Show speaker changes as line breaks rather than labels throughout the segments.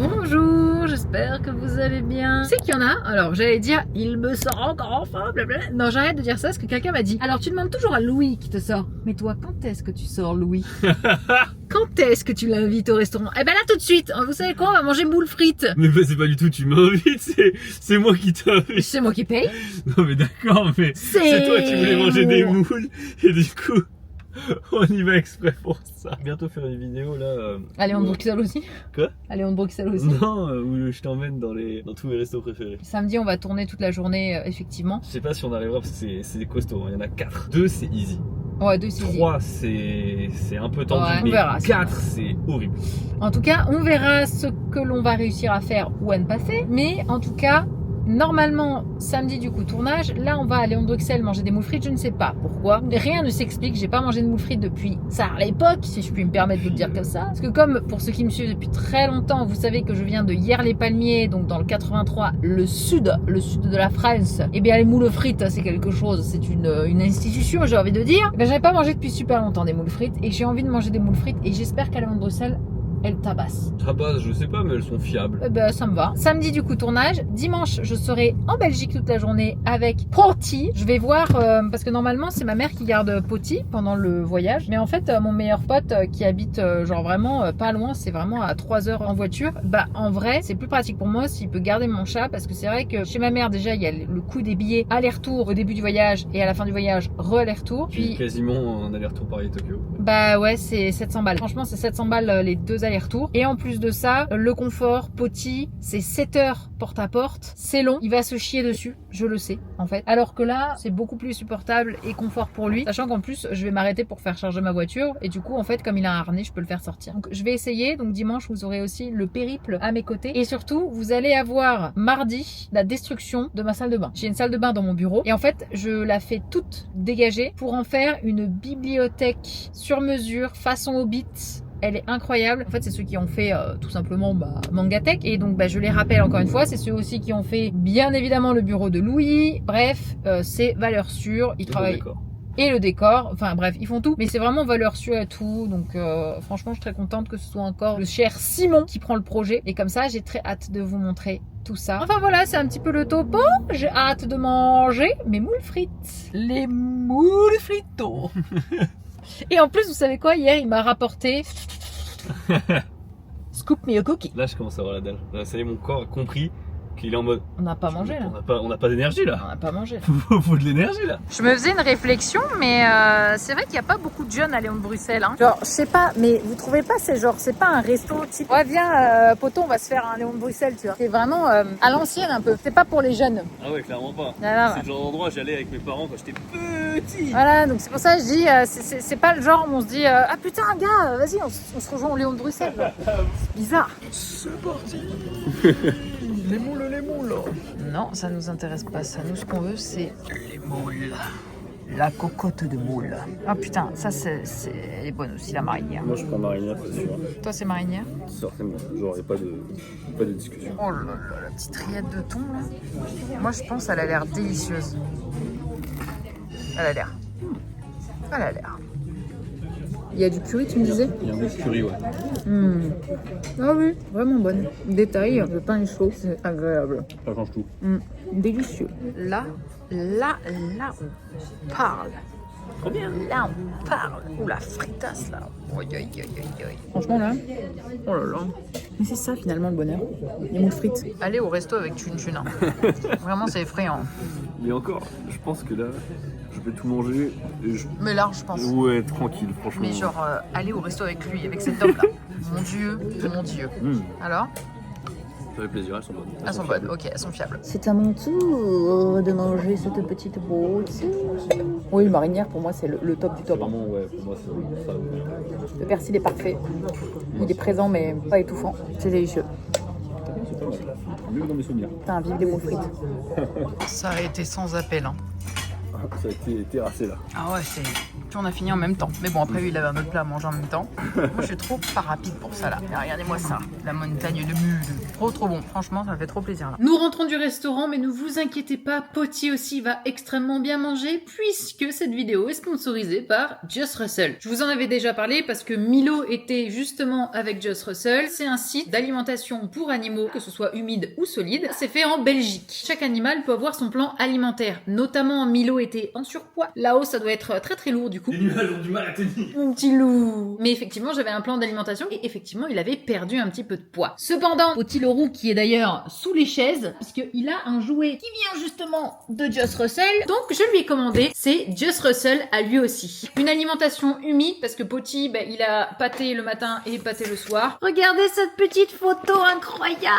Bonjour, j'espère que vous allez bien. C'est qu'il y en a, alors j'allais dire il me sort encore enfin, blablabla. Non, j'arrête de dire ça parce que quelqu'un m'a dit alors tu demandes toujours à Louis qui te sort. Mais toi, quand est-ce que tu sors Louis? Quand est-ce que tu l'invites au restaurant? Eh ben là tout de suite, vous savez quoi, on va manger moules frites.
Mais bah, c'est pas du tout tu m'invites, c'est moi qui t'invite.
C'est moi qui paye.
Non mais d'accord, mais c'est toi qui voulais manger des moules et du coup on y va exprès pour ça. Bientôt faire une vidéo là.
Allez, on de Bruxelles aussi.
Quoi?
Allez, on de Bruxelles aussi.
Non, où je t'emmène dans tous mes restos préférés.
Samedi, on va tourner toute la journée, effectivement.
Je sais pas si on arrivera parce que c'est costaud, il y en a 4. 2 c'est easy.
Ouais, 2 c'est easy.
3 c'est un peu tendu,
Ouais, on
mais
verra,
4 c'est horrible.
En tout cas, on verra ce que l'on va réussir à faire ou à ne pas faire. Mais en tout cas, normalement, samedi du coup tournage, là on va aller en Bruxelles manger des moules frites, je ne sais pas pourquoi. Rien ne s'explique, j'ai pas mangé de moules frites depuis ça à l'époque, si je puis me permettre de le dire comme ça. Parce que comme pour ceux qui me suivent depuis très longtemps, vous savez que je viens de Hyères-les-Palmiers, donc dans le 83, le sud de la France. Et bien les moules frites, c'est quelque chose, c'est une institution, j'ai envie de dire. Ben, j'avais pas mangé depuis super longtemps des moules frites et j'ai envie de manger des moules frites et j'espère qu'à la Bruxelles, elles tabassent.
Tabasse, je sais pas, mais elles sont fiables.
Ben, ça me va. Samedi du coup tournage. Dimanche, je serai en Belgique toute la journée avec Poti. Je vais voir, parce que normalement c'est ma mère qui garde Poti pendant le voyage. Mais en fait, mon meilleur pote qui habite genre vraiment pas loin, c'est vraiment à 3 heures en voiture. Bah en vrai, c'est plus pratique pour moi s'il peut garder mon chat. Parce que c'est vrai que chez ma mère déjà, il y a le coût des billets aller-retour au début du voyage et à la fin du voyage, re-aller-retour.
Puis quasiment un aller-retour Paris-Tokyo.
Bah ouais, c'est 700 balles. Franchement, c'est 700 balles les 2 allers-retours. Et en plus de ça, le confort, Poti, c'est 7 heures porte à porte. C'est long. Il va se chier dessus. Je le sais, en fait. Alors que là, c'est beaucoup plus supportable et confort pour lui. Sachant qu'en plus, je vais m'arrêter pour faire charger ma voiture. Et du coup, en fait, comme il a un harnais, je peux le faire sortir. Donc, je vais essayer. Donc, dimanche, vous aurez aussi le périple à mes côtés. Et surtout, vous allez avoir mardi la destruction de ma salle de bain. J'ai une salle de bain dans mon bureau. Et en fait, je la fais toute dégagée pour en faire une bibliothèque sur mesure, façon Hobbit. Elle est incroyable. En fait, c'est ceux qui ont fait tout simplement Mangatech. Et donc, je les rappelle encore une fois, c'est ceux aussi qui ont fait bien évidemment le bureau de Louis. Bref, c'est valeur sûre. Ils travaillent. Et le décor, enfin bref, ils font tout, mais c'est vraiment valeur sûre et tout, donc franchement je suis très contente que ce soit encore le cher Simon qui prend le projet, et comme ça j'ai très hâte de vous montrer tout ça. Enfin voilà, c'est un petit peu le topo, j'ai hâte de manger mes moules frites. Les moules frites. Et en plus, vous savez quoi, hier il m'a rapporté Scoop me a cookie.
Là je commence à avoir la dalle, là, ça y est, mon corps a compris qu'il est en mode...
On n'a pas mangé là.
On n'a pas d'énergie là.
On n'a pas mangé.
Faut de l'énergie là.
Je me faisais une réflexion, mais c'est vrai qu'il n'y a pas beaucoup de jeunes à Léon de Bruxelles. Hein. Genre, je sais pas, mais vous trouvez pas, c'est pas un resto type. Ouais, viens, poto, on va se faire un Léon de Bruxelles, tu vois. C'est vraiment à l'ancienne un peu. C'est pas pour les jeunes.
Ah ouais, clairement pas.
Voilà,
c'est le genre d'endroit où j'allais avec mes parents quand j'étais petit.
Voilà, donc c'est pour ça que je dis, c'est pas le genre où on se dit, ah putain, gars, vas-y, on se rejoint au Léon de Bruxelles. C'est bizarre.
C'est parti. Les moules.
Non, ça nous intéresse pas. Ça, nous, ce qu'on veut, c'est les moules. La cocotte de moule. Ah putain, ça, elle est bonne aussi, la marinière.
Moi je prends marinière, c'est sûr.
Toi, c'est marinière?
Certainement. Genre, il n'y a pas de discussion.
Oh là là, la petite rillette de thon, là. Moi, je pense qu'elle a l'air délicieuse. Elle a l'air. Il y a du curry, tu me disais?
Il y a un peu de curry, ouais.
Ah oui, vraiment bonne. Détail, le pain est chaud, c'est agréable.
Ça change tout.
Délicieux. Là, on parle.
Combien?
Là, on parle. Ouh, la fritasse, là. Oi. Franchement, là, oh là là. Mais c'est ça, finalement, le bonheur. Les moules frites. Aller au resto avec Thune. Hein. Vraiment, c'est effrayant.
Mais encore, je pense que là, je vais tout manger. Et
Mais large, je pense.
Ouais, tranquille, franchement.
Mais genre, aller au resto avec lui, avec cet homme-là. Mon Dieu. Alors?
Ça fait plaisir, elles sont bonnes.
Elles sont bonnes, ok, elles sont fiables.
C'est à mon tour de manger cette petite boîte.
Oui, le marinière, pour moi, c'est le top du top.
Vraiment, ouais, pour moi, c'est ça.
Le persil est parfait. Il est présent, mais pas étouffant. C'est délicieux.
Mieux que dans mes souvenirs.
Putain, vive les moules frites. Ça a été sans appel. Hein.
Ça a été terrassé là.
Ah ouais, c'est... Puis on a fini en même temps. Mais bon, après lui, il avait un autre plat à manger en même temps. Moi, je suis trop pas rapide pour ça là. Et regardez-moi ça, la montagne de mules. Trop trop bon. Franchement, ça me fait trop plaisir là. Nous rentrons du restaurant, mais ne vous inquiétez pas, Potty aussi va extrêmement bien manger puisque cette vidéo est sponsorisée par Just Russell. Je vous en avais déjà parlé parce que Milo était justement avec Just Russell. C'est un site d'alimentation pour animaux, que ce soit humide ou solide. C'est fait en Belgique. Chaque animal peut avoir son plan alimentaire. Notamment Milo était en surpoids. Là-haut, ça doit être très très lourd du coup.
Les nuages ont du mal à tenir.
Mon petit loup. Mais effectivement, j'avais un plan d'alimentation et effectivement, il avait perdu un petit peu de poids. Cependant, Potty le roux qui est d'ailleurs sous les chaises, puisqu'il a un jouet qui vient justement de Just Russell. Donc, je lui ai commandé, c'est Just Russell à lui aussi. Une alimentation humide, parce que Potty, il a pâté le matin et pâté le soir. Regardez cette petite photo incroyable.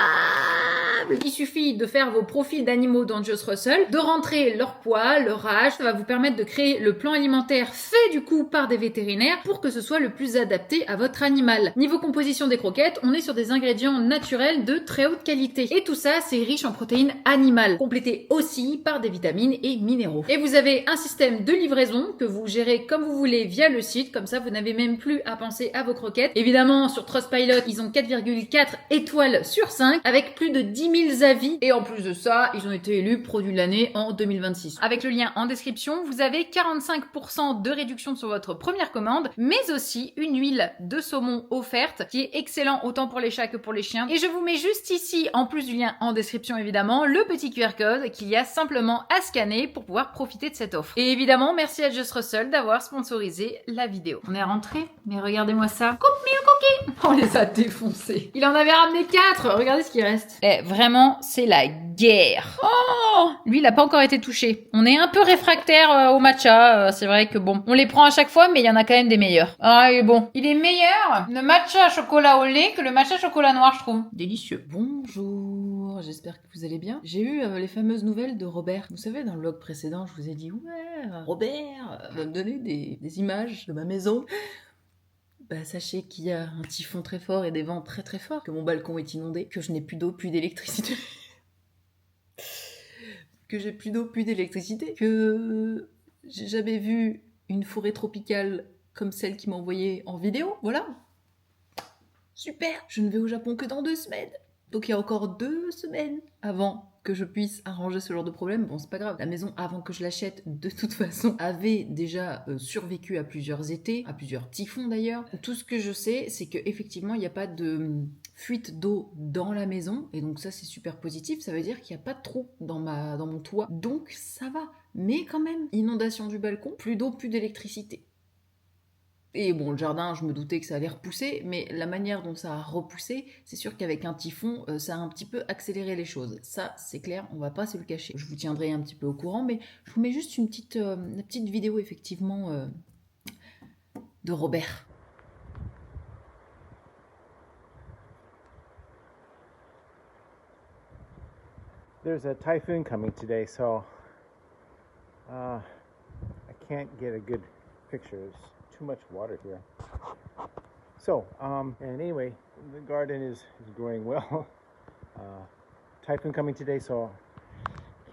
Il suffit de faire vos profils d'animaux dans Just Russell, de rentrer leur poids, leur âge. Ça va vous permettre de créer le plan alimentaire fait du coup par des vétérinaires pour que ce soit le plus adapté à votre animal. Niveau composition des croquettes, on est sur des ingrédients naturels de très haute qualité. Et tout ça, c'est riche en protéines animales, complété aussi par des vitamines et minéraux. Et vous avez un système de livraison que vous gérez comme vous voulez via le site, comme ça vous n'avez même plus à penser à vos croquettes. Évidemment, sur Trustpilot, ils ont 4,4 étoiles sur 5 avec plus de 10 000 avis. Et en plus de ça, ils ont été élus produit de l'année en 2026. Avec le lien en description, vous avez 45% de réduction sur votre première commande, mais aussi une huile de saumon offerte qui est excellent autant pour les chats que pour les chiens. Et je vous mets juste ici, en plus du lien en description évidemment, le petit QR code qu'il y a simplement à scanner pour pouvoir profiter de cette offre. Et évidemment, merci à Just Russell d'avoir sponsorisé la vidéo. On est rentré, mais regardez-moi ça. Coupe-moi le coquille. On les a défoncés. Il en avait ramené 4. Regardez ce qui reste. Eh, vraiment, c'est la guerre. Oh, lui, il a pas encore été touché. On est un peu réfractaire au matcha. C'est vrai que bon, on les prend à chaque fois, mais il y en a quand même des meilleurs. Ah, il est bon. Il est meilleur le matcha chocolat au lait que le matcha chocolat noir, je trouve. Délicieux. Bonjour, j'espère que vous allez bien. J'ai eu les fameuses nouvelles de Robert. Vous savez, dans le vlog précédent, je vous ai dit, ouais, Robert va me donner des images de ma maison. Bah, sachez qu'il y a un typhon très fort et des vents très très forts, que mon balcon est inondé, que je n'ai plus d'eau, plus d'électricité. Que j'ai plus d'eau, plus d'électricité, que j'ai jamais vu une forêt tropicale comme celle qui m'a envoyée en vidéo, voilà. Super. Je ne vais au Japon que dans 2 semaines. Donc il y a encore 2 semaines avant que je puisse arranger ce genre de problème. Bon, c'est pas grave. La maison, avant que je l'achète, de toute façon, avait déjà survécu à plusieurs étés, à plusieurs typhons d'ailleurs. Tout ce que je sais, c'est qu'effectivement, il n'y a pas de fuite d'eau dans la maison. Et donc ça, c'est super positif. Ça veut dire qu'il n'y a pas de trou dans mon toit. Donc ça va. Mais quand même, inondation du balcon, plus d'eau, plus d'électricité. Et bon, le jardin, je me doutais que ça allait repousser, mais la manière dont ça a repoussé, c'est sûr qu'avec un typhon, ça a un petit peu accéléré les choses. Ça, c'est clair, on va pas se le cacher. Je vous tiendrai un petit peu au courant, mais je vous mets juste une petite vidéo, effectivement, de Robert.
There's a typhoon coming today, so I can't get a good picture. There's too much water here. So, and anyway, the garden is growing well. Typhoon coming today, so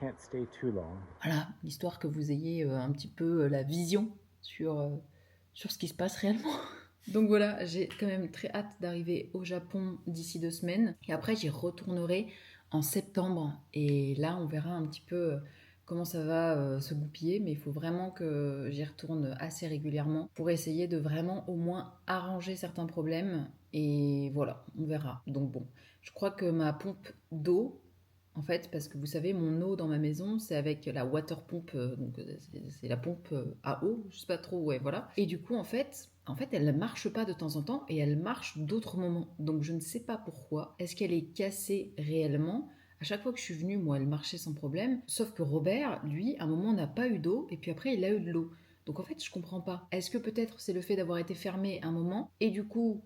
can't stay too long.
Voilà, histoire que vous ayez un petit peu la vision sur ce qui se passe réellement. Donc voilà, j'ai quand même très hâte d'arriver au Japon d'ici 2 semaines. Et après, j'y retournerai en septembre. Et là, on verra un petit peu comment ça va se goupiller. Mais il faut vraiment que j'y retourne assez régulièrement pour essayer de vraiment au moins arranger certains problèmes. Et voilà, on verra. Donc bon, je crois que ma pompe d'eau, en fait, parce que vous savez, mon eau dans ma maison, c'est avec la water pump, donc c'est la pompe à eau, je sais pas trop, ouais, voilà. Et du coup, en fait, elle ne marche pas de temps en temps et elle marche d'autres moments. Donc je ne sais pas pourquoi. Est-ce qu'elle est cassée réellement ? À chaque fois que je suis venue, moi, elle marchait sans problème. Sauf que Robert, lui, à un moment, n'a pas eu d'eau et puis après, il a eu de l'eau. Donc en fait, je comprends pas. Est-ce que peut-être c'est le fait d'avoir été fermé un moment et du coup,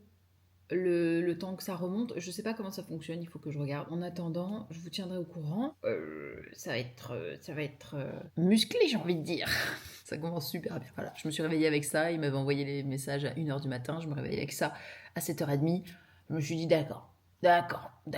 le temps que ça remonte, je sais pas comment ça fonctionne, il faut que je regarde. En attendant, je vous tiendrai au courant. Ça va être musclé, j'ai envie de dire. Ça commence super bien. Voilà, je me suis réveillée avec ça, il m'avait envoyé les messages à 1h du matin, je me réveillais avec ça à 7h30. Je me suis dit d'accord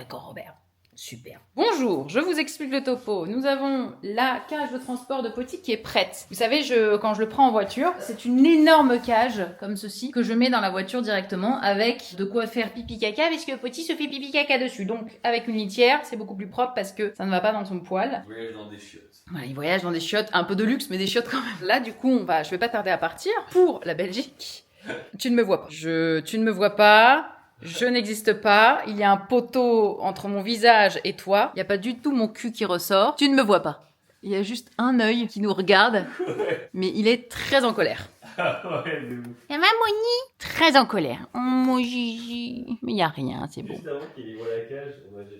Robert, Super. Bonjour, je vous explique le topo. Nous avons la cage de transport de Poti qui est prête. Vous savez, quand je le prends en voiture, c'est une énorme cage, comme ceci, que je mets dans la voiture directement avec de quoi faire pipi caca, puisque Poti se fait pipi caca dessus. Donc, avec une litière, c'est beaucoup plus propre parce que ça ne va pas dans son poil.
Il voyage dans des chiottes.
Voilà, il voyage dans des chiottes, un peu de luxe, mais des chiottes quand même. Là, du coup, je vais pas tarder à partir pour la Belgique. Tu ne me vois pas. Tu ne me vois pas. Je n'existe pas, il y a un poteau entre mon visage et toi, il n'y a pas du tout mon cul qui ressort, tu ne me vois pas. Il y a juste un œil qui nous regarde, mais il est très en colère.
Ouais, de ouf.
Et Mamoni, très en colère. Oh mon Gigi, mais il n'y a rien, c'est bon.
Juste avant qu'il voit la cage,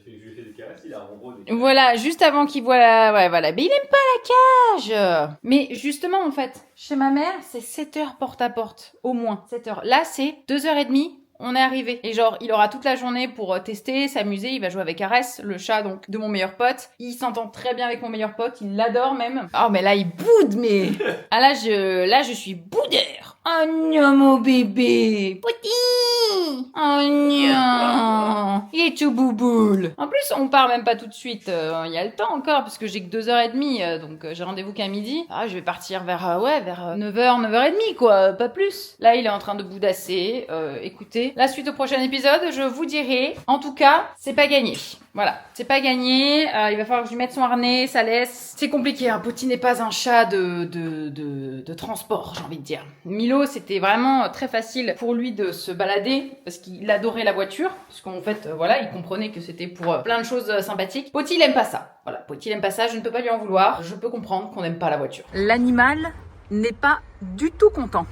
je lui ai fait des caresses, il a ronronné.
Voilà, juste avant qu'il voit la... Ouais, voilà, mais il aime pas la cage. Mais justement, en fait, chez ma mère, c'est 7 heures porte à porte, au moins 7 heures. Là, c'est 2h30. On est arrivé. Et genre, il aura toute la journée pour tester, s'amuser. Il va jouer avec Arès, le chat donc de mon meilleur pote. Il s'entend très bien avec mon meilleur pote. Il l'adore même. Oh, mais là, il boude, mais... Ah, là, je suis boudeur. Oh non, mon bébé. Petit. Oh non. Il est tout bouboule. En plus, on part même pas tout de suite. Il y a le temps encore, parce que j'ai que 2h30. Donc, j'ai rendez-vous qu'à midi. Ah, je vais partir vers 9h, 9h30, quoi. Pas plus. Là, il est en train de boudasser. Écoutez, la suite au prochain épisode, je vous dirai. En tout cas, c'est pas gagné. Voilà, c'est pas gagné. Il va falloir que je lui mette son harnais, ça laisse. C'est compliqué, hein. Poti n'est pas un chat de transport, j'ai envie de dire. Milo, c'était vraiment très facile pour lui de se balader parce qu'il adorait la voiture. Parce qu'en fait, voilà, il comprenait que c'était pour plein de choses sympathiques. Poti, il aime pas ça. Voilà, Poti, il aime pas ça, je ne peux pas lui en vouloir. Je peux comprendre qu'on n'aime pas la voiture. L'animal n'est pas du tout content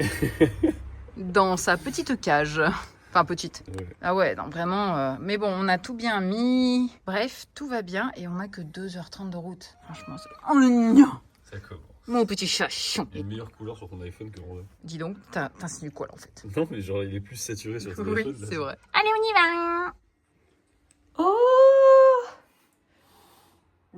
dans sa petite cage. Enfin, petite.
Ouais.
Ah ouais, non, vraiment. Mais bon, on a tout bien mis. Bref, tout va bien et on a que 2h30 de route. Franchement, c'est... Oh non,
Ça commence.
mon petit chachon.
Il y a une meilleure couleur sur ton iPhone que mon.
Dis donc, t'insinues quoi là en fait?
Non, mais genre, il est plus saturé sur ton
Oui,
iPhone. là.
c'est vrai. Allez, on y va. Oh.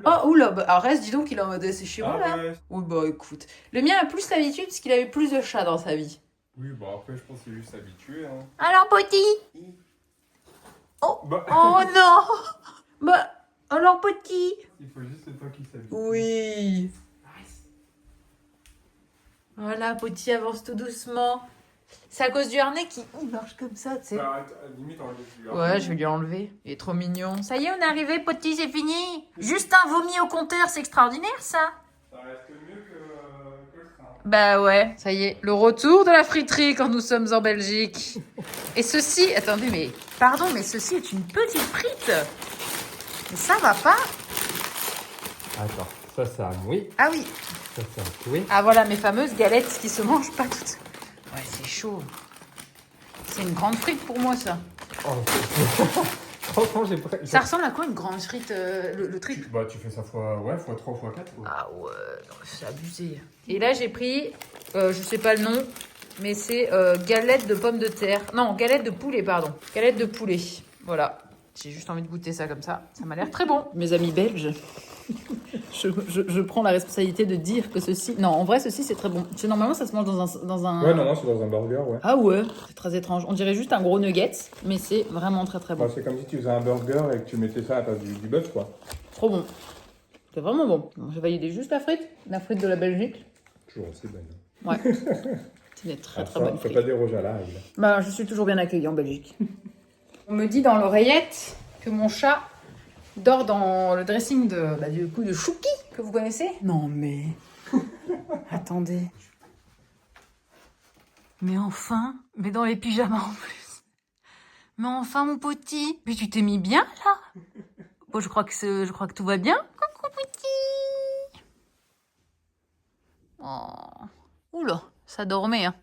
Oh, oula, bah, Arès, dis donc, il est en mode c'est chez moi là.
ouais.
Oui, bah écoute. Le mien a plus l'habitude parce qu'il avait plus de chats dans sa vie.
Oui, bah après, je pense qu'il est juste habitué. Hein.
Alors, Poti.
Bah,
Oh non. Bah, alors, Poti.
il faut juste le temps qu'il s'habitue.
Oui. Voilà, Poti avance tout doucement. C'est à cause du harnais qu'il marche comme ça, tu sais.
Bah, limite, on le dit.
Ouais, je vais lui enlever. Il est trop mignon. Ça y est, on est arrivé, Poti, c'est fini. Juste un vomi au compteur, c'est extraordinaire, ça.
Ça reste mieux que le train.
Bah ouais, ça y est, le retour de la friterie quand nous sommes en Belgique. Et ceci, attendez, mais pardon, mais ceci est une petite frite. Mais ça va pas.
Attends, ça, c'est un oui.
Ah oui.
Ça, c'est un oui.
Ah voilà, mes fameuses galettes qui se mangent pas toutes. Ouais, c'est chaud. C'est une grande frite pour moi, ça.
Oh, franchement, j'ai pas.
Ça ressemble à quoi une grande frite, le triple?
Bah, tu fais ça fois 3, fois 4.
Ah ouais, non, c'est abusé. Et là, j'ai pris, je sais pas le nom, mais c'est galette de pommes de terre. Non, galette de poulet, pardon. Galette de poulet. Voilà. J'ai juste envie de goûter ça comme ça. Ça m'a l'air très bon. Mes amis belges, je prends la responsabilité de dire que ceci... Non, en vrai, ceci, c'est très bon. Parce que normalement, ça se mange dans un...
Ouais, non, c'est dans un burger, ouais.
Ah ouais, c'est très étrange. On dirait juste un gros nugget, mais c'est vraiment très très bon.
Bah, c'est comme si tu faisais un burger et que tu mettais ça à la place du bœuf, quoi.
Trop bon. C'est vraiment bon. Bon, j'ai validé juste la frite de la Belgique.
Toujours aussi bonne.
Ouais. C'est une très très
ça,
bonne
faut
frite.
pas déroger à la règle.
Bah, je suis toujours bien accueillie en Belgique. On me dit dans l'oreillette que mon chat dort dans le dressing du coup de Chouki, que vous connaissez. Non mais... Attendez. Mais enfin, mais dans les pyjamas en plus. Mais enfin mon petit, mais tu t'es mis bien là. Bon, je crois que tout va bien. Coucou petit. Oh. Oula, ça dormait hein.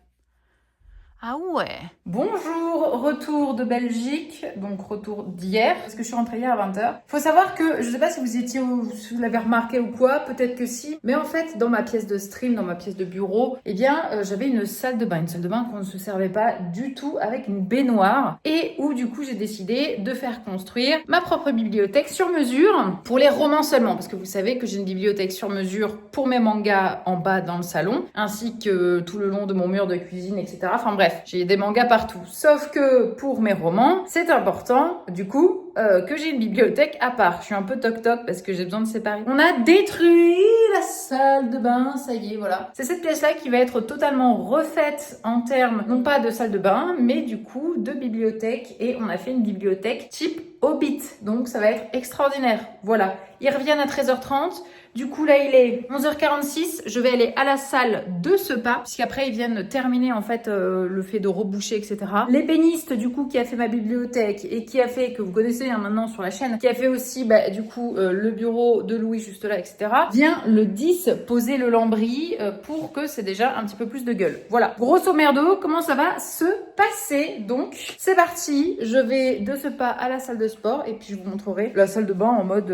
Ah ouais. Bonjour, retour de Belgique, donc retour d'hier, parce que je suis rentrée hier à 20h. Faut savoir que, je sais pas si vous l'avez remarqué ou quoi, peut-être que si, mais en fait, dans ma pièce de stream, dans ma pièce de bureau, eh bien, j'avais une salle de bain qu'on ne se servait pas du tout avec une baignoire, et où du coup, j'ai décidé de faire construire ma propre bibliothèque sur mesure, pour les romans seulement, parce que vous savez que j'ai une bibliothèque sur mesure pour mes mangas en bas dans le salon, ainsi que tout le long de mon mur de cuisine, etc. Enfin bref, j'ai des mangas partout. Sauf que pour mes romans, c'est important, du coup, que j'ai une bibliothèque à part. Je suis un peu toc-toc parce que j'ai besoin de séparer. On a détruit la salle de bain, ça y est, voilà. C'est cette pièce-là qui va être totalement refaite en termes, non pas de salle de bain, mais du coup de bibliothèque. Et on a fait une bibliothèque type Hobbit. Donc ça va être extraordinaire. Voilà. Ils reviennent à 13h30. Du coup, là, il est 11h46. Je vais aller à la salle de Sepa, puisqu'après, ils viennent terminer, en fait, le fait de reboucher, etc. L'ébéniste, du coup, qui a fait ma bibliothèque et qui a fait, que vous connaissez hein, maintenant sur la chaîne, qui a fait aussi, du coup, le bureau de Louis, juste là, etc., vient le 10 poser le lambris pour que c'est déjà un petit peu plus de gueule. Voilà. Grosso merdo, comment ça va se passer? Donc, c'est parti. Je vais de Sepa à la salle de sport et puis je vous montrerai la salle de bain en mode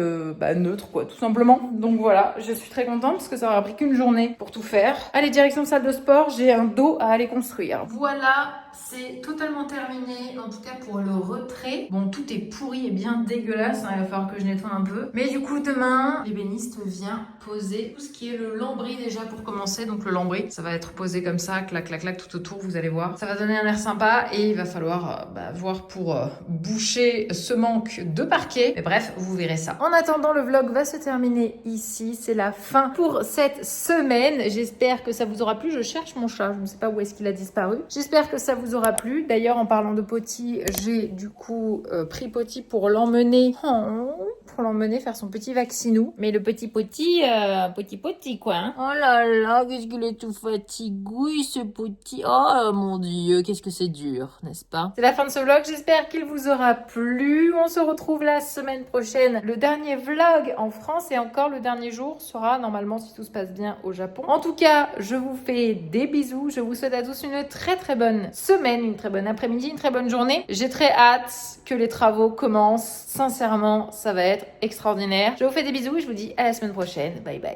neutre, quoi, tout simplement. Donc, voilà, je suis très contente parce que ça aura pris qu'une journée pour tout faire. Allez, direction salle de sport, j'ai un dos à aller construire. Voilà, c'est totalement terminé, en tout cas pour le retrait. Bon, tout est pourri et bien dégueulasse, hein, il va falloir que je nettoie un peu. Mais du coup, demain, l'ébéniste vient poser tout ce qui est le lambris déjà pour commencer. Donc le lambris, ça va être posé comme ça, clac, clac, clac, tout autour, vous allez voir. Ça va donner un air sympa et il va falloir voir pour boucher ce manque de parquet. Mais bref, vous verrez ça. En attendant, le vlog va se terminer ici. C'est la fin pour cette semaine. J'espère que ça vous aura plu. Je cherche mon chat, je ne sais pas où est-ce qu'il a disparu. J'espère que ça vous aura plu. D'ailleurs, en parlant de Potty, j'ai du coup pris Potty pour l'emmener faire son petit vaccinou. Mais le petit Potty, Potty quoi. Hein. Oh là là, qu'est-ce qu'il est tout fatigué ce Potty. Oh mon Dieu, qu'est-ce que c'est dur, n'est-ce pas? C'est la fin de ce vlog. J'espère qu'il vous aura plu. On se retrouve la semaine prochaine. Le dernier vlog en France et encore le dernier jour sera normalement, si tout se passe bien, au Japon. En tout cas, je vous fais des bisous. Je vous souhaite à tous une très très bonne semaine, une très bonne après-midi, une très bonne journée. J'ai très hâte que les travaux commencent. Sincèrement, ça va être extraordinaire. Je vous fais des bisous et je vous dis à la semaine prochaine. Bye bye.